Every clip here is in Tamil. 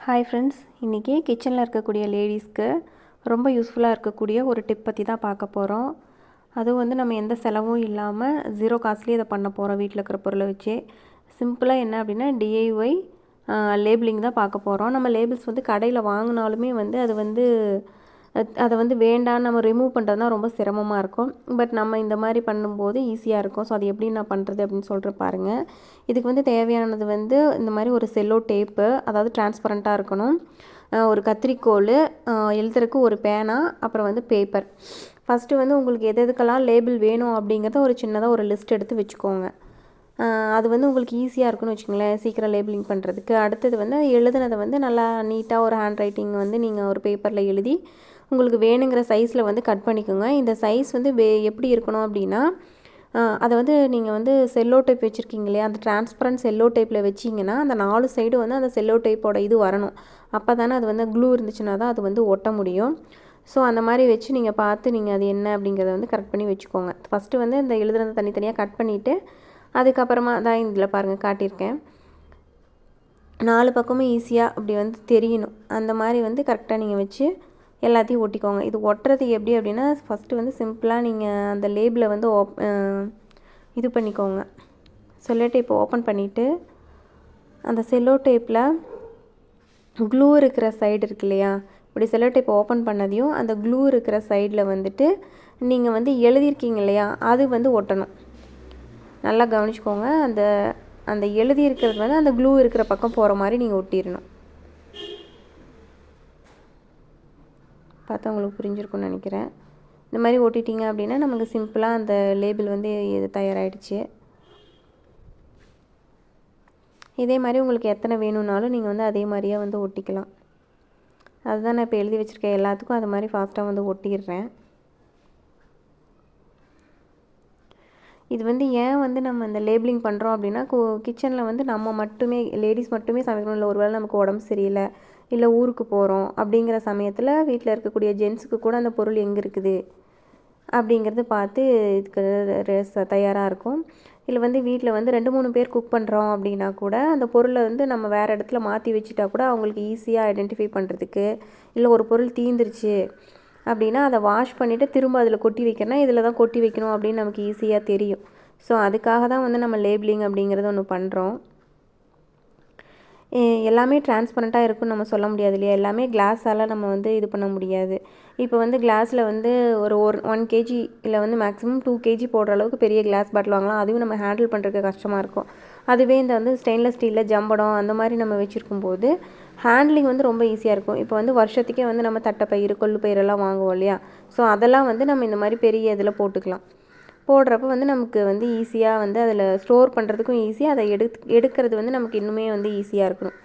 ஹாய் ஃப்ரெண்ட்ஸ், இன்றைக்கி கிச்சனில் இருக்கக்கூடிய லேடிஸ்க்கு ரொம்ப யூஸ்ஃபுல்லாக இருக்கக்கூடிய ஒரு டிப் பற்றி தான் பார்க்க போகிறோம். அதுவும் வந்து நம்ம எந்த செலவும் இல்லாமல் ஜீரோ காஸ்ட்லேயே இதை பண்ண போகிறோம். வீட்டில் இருக்கிற பொருளை வச்சே சிம்பிளாக என்ன அப்படின்னா டிஐஒய் லேபிளிங் தான் பார்க்க போகிறோம். நம்ம லேபிள்ஸ் வந்து கடையில் வாங்கினாலுமே வந்து அதை வந்து வேண்டான்னு நம்ம ரிமூவ் பண்ணுறது தான் ரொம்ப சிரமமாக இருக்கும். பட் நம்ம இந்த மாதிரி பண்ணும்போது ஈஸியாக இருக்கும். ஸோ அது எப்படி நான் பண்ணுறது அப்படின்னு சொல்கிற பாருங்கள். இதுக்கு வந்து தேவையானது வந்து இந்த மாதிரி ஒரு செல்லோ டேப்பு, அதாவது டிரான்ஸ்பரண்ட்டாக இருக்கணும், ஒரு கத்திரிக்கோல், எழுதுறதுக்கு ஒரு பேனா, அப்புறம் வந்து பேப்பர். ஃபஸ்ட்டு வந்து உங்களுக்கு எதுக்கெல்லாம் லேபிள் வேணும் அப்படிங்கிறத ஒரு சின்னதாக ஒரு லிஸ்ட் எடுத்து வச்சுக்கோங்க. அது வந்து உங்களுக்கு ஈஸியாக இருக்குன்னு வச்சுக்கோங்களேன், சீக்கிரம் லேபிளிங் பண்ணுறதுக்கு. அடுத்தது வந்து எழுதுனதை வந்து நல்லா நீட்டாக ஒரு ஹேண்ட் ரைட்டிங் வந்து நீங்கள் ஒரு பேப்பரில் எழுதி உங்களுக்கு வேணுங்கிற சைஸில் வந்து கட் பண்ணிக்கோங்க. இந்த சைஸ் வந்து எப்படி இருக்கணும் அப்படின்னா, அதை வந்து நீங்கள் வந்து செல்லோ டேப் வச்சுருக்கீங்க இல்லையா, அந்த டிரான்ஸ்பரண்ட் செல்லோ டேப்பில் வச்சிங்கன்னா அந்த 4 சைடு வந்து அந்த செல்லோ டேப்போட இது வரணும். அப்போ தானே அது வந்து க்ளூ இருந்துச்சுன்னா தான் அது வந்து ஒட்ட முடியும். ஸோ அந்த மாதிரி வச்சு நீங்கள் பார்த்து நீங்கள் அது என்ன அப்படிங்கிறத வந்து கரெக்ட் பண்ணி வச்சுக்கோங்க. ஃபஸ்ட்டு வந்து இந்த எழுதுறதை தனித்தனியாக கட் பண்ணிவிட்டு அதுக்கப்புறமா தான் இதில் பாருங்கள் காட்டியிருக்கேன், 4 பக்கமும் ஈஸியாக அப்படி வந்து தெரியணும். அந்த மாதிரி வந்து கரெக்டாக நீங்கள் வச்சு எல்லாத்தையும் ஒட்டிக்கோங்க. இது ஒட்டுறது எப்படி அப்படின்னா, ஃபஸ்ட்டு வந்து சிம்பிளாக நீங்கள் அந்த லேபிளை வந்து இது பண்ணிக்கோங்க. செல்லோ டேப் ஓப்பன் பண்ணிவிட்டு அந்த செல்லோ டேப்பில் க்ளூ இருக்கிற சைடு இருக்கு இல்லையா, இப்படி செல்லோ டேப் ஓப்பன் பண்ணதையும் அந்த க்ளூ இருக்கிற சைடில் வந்துட்டு நீங்கள் வந்து எழுதியிருக்கீங்க இல்லையா, அது வந்து ஒட்டணும். நல்லா கவனிச்சுக்கோங்க. அந்த அந்த எழுதியிருக்கிறது வந்து அந்த க்ளூ இருக்கிற பக்கம் போகிற மாதிரி நீங்கள் ஒட்டிடணும். பார்த்தா உங்களுக்கு புரிஞ்சிருக்கும்னு நினைக்கிறேன். இந்த மாதிரி ஒட்டிட்டிங்க அப்படின்னா நமக்கு சிம்பிளாக அந்த லேபிள் வந்து இது தயாராகிடுச்சு. இதே மாதிரி உங்களுக்கு எத்தனை வேணும்னாலும் நீங்கள் வந்து அதே மாதிரியே வந்து ஒட்டிக்கலாம். அதுதான் நான் இப்போ எழுதி வச்சுருக்கேன். எல்லாத்துக்கும் அது மாதிரி ஃபாஸ்ட்டாக வந்து ஒட்டிடுறேன். இது வந்து ஏன் வந்து நம்ம இந்த லேபிளிங் பண்ணுறோம் அப்படின்னா, கிச்சனில் வந்து நம்ம மட்டுமே லேடிஸ் மட்டுமே சமைக்கணும். இல்லை ஒருவேளை நமக்கு உடம்பு சரியில்லை, இல்லை ஊருக்கு போகிறோம் அப்படிங்கிற சமயத்தில் வீட்டில் இருக்கக்கூடிய ஜென்ஸுக்கு கூட அந்த பொருள் எங்கே இருக்குது அப்படிங்கிறது பார்த்து இதுக்கு தயாராக இருக்கும். இல்லை வந்து வீட்டில் வந்து 2-3 பேர் குக் பண்ணுறோம் அப்படின்னா கூட அந்த பொருளை வந்து நம்ம வேறு இடத்துல மாற்றி வச்சுட்டா கூட அவங்களுக்கு ஈஸியாக ஐடென்டிஃபை பண்ணுறதுக்கு, இல்லை ஒரு பொருள் தீந்துருச்சு அப்படின்னா அதை வாஷ் பண்ணிவிட்டு திரும்ப அதில் கொட்டி வைக்கிறனா இதில் தான் கொட்டி வைக்கணும் அப்படின்னு நமக்கு ஈஸியாக தெரியும். ஸோ அதுக்காக தான் வந்து நம்ம லேபிளிங் அப்படிங்கிறது ஒன்று பண்ணுறோம். எல்லாமே டிரான்ஸ்பரண்ட்டாக இருக்குன்னு நம்ம சொல்ல முடியாது இல்லையா, எல்லாமே கிளாஸால் நம்ம வந்து இது பண்ண முடியாது. இப்போ வந்து கிளாஸில் வந்து ஒரு 1 கேஜி இல்லை வந்து மேக்ஸிமம் 2 கேஜி போடுற அளவுக்கு பெரிய கிளாஸ் பாட்டில் வாங்கலாம். அதுவும் நம்ம ஹேண்டில் பண்ணுறதுக்கு கஷ்டமாக இருக்கும். அதுவே இந்த வந்து ஸ்டெயின்லெஸ் ஸ்டீலில் ஜம்படம் அந்த மாதிரி நம்ம வச்சுருக்கும்போது ஹேண்ட்லிங் வந்து ரொம்ப ஈஸியாக இருக்கும். இப்போ வந்து வருஷத்துக்கே வந்து நம்ம தட்டைப்பயிறு, கொள்ளு பயிரெல்லாம் வாங்குவோம் இல்லையா, ஸோ அதெல்லாம் வந்து நம்ம இந்த மாதிரி பெரிய இதில் போட்டுக்கலாம். போடுறப்ப வந்து நமக்கு வந்து ஈஸியாக வந்து அதில் ஸ்டோர் பண்ணுறதுக்கும் ஈஸியாக, அதை எடுக்கிறது வந்து நமக்கு இன்னுமே வந்து ஈஸியாக இருக்கணும்.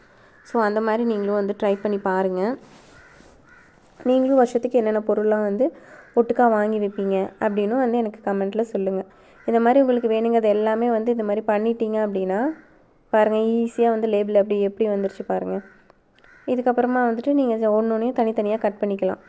ஸோ அந்த மாதிரி நீங்களும் வந்து ட்ரை பண்ணி பாருங்கள். நீங்களும் வருஷத்துக்கு என்னென்ன பொருள்லாம் வந்து ஒட்டுக்கா வாங்கி வைப்பீங்க அப்படின்னும் வந்து எனக்கு கமெண்ட்டில் சொல்லுங்கள். இந்த மாதிரி உங்களுக்கு வேணுங்கிறது எல்லாமே வந்து இந்த மாதிரி பண்ணிட்டீங்க அப்படின்னா பாருங்கள், ஈஸியாக வந்து லேபிள் எப்படி வந்துருச்சு பாருங்கள். இதுக்கப்புறமா வந்துட்டு நீங்கள் ஒன்றையும் தனித்தனியாக கட் பண்ணிக்கலாம்.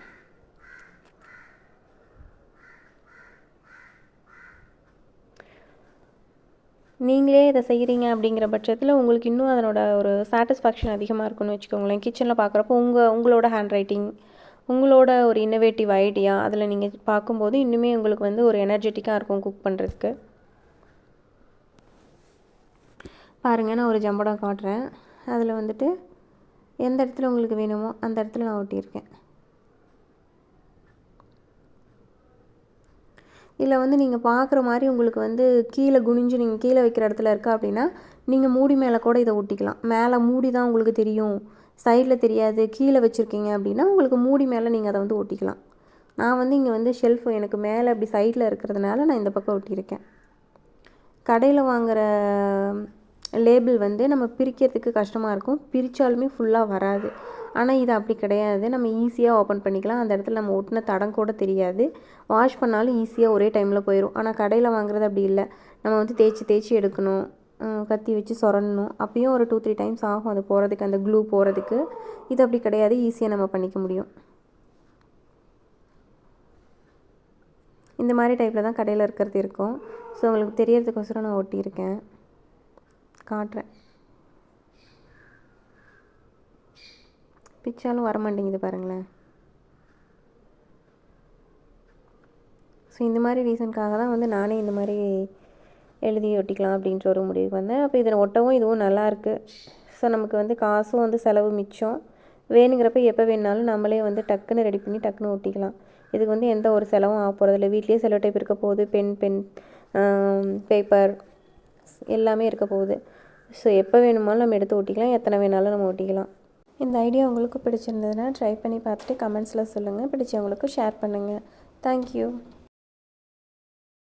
நீங்களே இதை செய்கிறீங்க அப்படிங்கிற பட்சத்தில் உங்களுக்கு இன்னும் அதனோட ஒரு சாட்டிஸ்ஃபேக்ஷன் அதிகமாக இருக்குன்னு வச்சுக்கோங்களேன். கிச்சனில் பார்க்குறப்போ உங்களோட ஹேண்ட் ரைட்டிங், உங்களோட ஒரு இன்னோவேட்டிவ் ஐடியா அதில் நீங்கள் பார்க்கும்போது இன்னுமே உங்களுக்கு வந்து ஒரு எனர்ஜெட்டிக்காக இருக்கும் குக் பண்ணுறதுக்கு. பாருங்கள், நான் ஒரு ஜம்படம் காட்டுறேன். அதில் வந்துட்டு எந்த இடத்துல உங்களுக்கு வேணுமோ அந்த இடத்துல நான் ஒட்டியிருக்கேன். இதில் வந்து நீங்கள் பார்க்குற மாதிரி உங்களுக்கு வந்து கீழே குனிஞ்சு நீங்கள் கீழே வைக்கிற இடத்துல இருக்கா அப்படின்னா நீங்கள் மூடி மேலே கூட இதை ஒட்டிக்கலாம். மேலே மூடி தான் உங்களுக்கு தெரியும், சைடில் தெரியாது, கீழே வச்சுருக்கீங்க அப்படின்னா உங்களுக்கு மூடி மேலே நீங்கள் அதை வந்து ஒட்டிக்கலாம். நான் வந்து இங்கே வந்து ஷெல்ஃப் எனக்கு மேலே அப்படி சைடில் இருக்கிறதுனால நான் இந்த பக்கம் ஒட்டியிருக்கேன். கடையில் வாங்குகிற லேபிள் வந்து நம்ம பிரிக்கிறதுக்கு கஷ்டமாக இருக்கும், பிரித்தாலுமே ஃபுல்லாக வராது. ஆனால் இது அப்படி கிடையாது, நம்ம ஈஸியாக ஓப்பன் பண்ணிக்கலாம். அந்த இடத்துல நம்ம ஒட்டின தடம் கூட தெரியாது, வாஷ் பண்ணாலும் ஈஸியாக ஒரே டைமில் போயிடும். ஆனால் கடையில் வாங்குறது அப்படி இல்லை, நம்ம வந்து தேய்ச்சி எடுக்கணும், கத்தி வச்சு சொரணும், அப்பயும் ஒரு 2-3 டைம்ஸ் ஆகும் அது போகிறதுக்கு, அந்த க்ளூ போகிறதுக்கு. இது அப்படி கிடையாது, ஈஸியாக நம்ம பண்ணிக்க முடியும். இந்த மாதிரி டைப்பில் தான் கடையில் இருக்கிறது இருக்கும். ஸோ உங்களுக்கு தெரியறதுக்கோசரம் நான் ஒட்டியிருக்கேன், காட்டுறேன். பிச்சாலும் வர மாட்டேங்குது பாருங்களேன். ஸோ இந்த மாதிரி ரீசனுக்காக தான் வந்து நானே இந்த மாதிரி எழுதி ஒட்டிக்கலாம் அப்படின்ற ஒரு முடிவுக்கு வந்தேன். அப்போ இதில் ஒட்டவும் இதுவும் நல்லாயிருக்கு. ஸோ நமக்கு வந்து காசும் வந்து செலவு மிச்சம். வேணுங்கிறப்ப எப்போ வேணுனாலும் நம்மளே வந்து டக்குன்னு ரெடி பண்ணி டக்குன்னு ஒட்டிக்கலாம். இதுக்கு வந்து எந்த ஒரு செலவும் ஆக போகிறதில்ல. வீட்லேயே செலோ டைப் இருக்க போகுது, பென் பேப்பர் எல்லாமே இருக்க போகுது. ஸோ எப்போ வேணுமாலும் நம்ம எடுத்து ஒட்டிக்கலாம், எத்தனை வேணாலும் நம்ம ஒட்டிக்கலாம். இந்த ஐடியா உங்களுக்கு பிடிச்சிருந்ததுன்னா ட்ரை பண்ணி பார்த்துட்டு கமெண்ட்ஸில் சொல்லுங்கள். பிடிச்சவங்களுக்கு ஷேர் பண்ணுங்கள். தேங்க்யூ.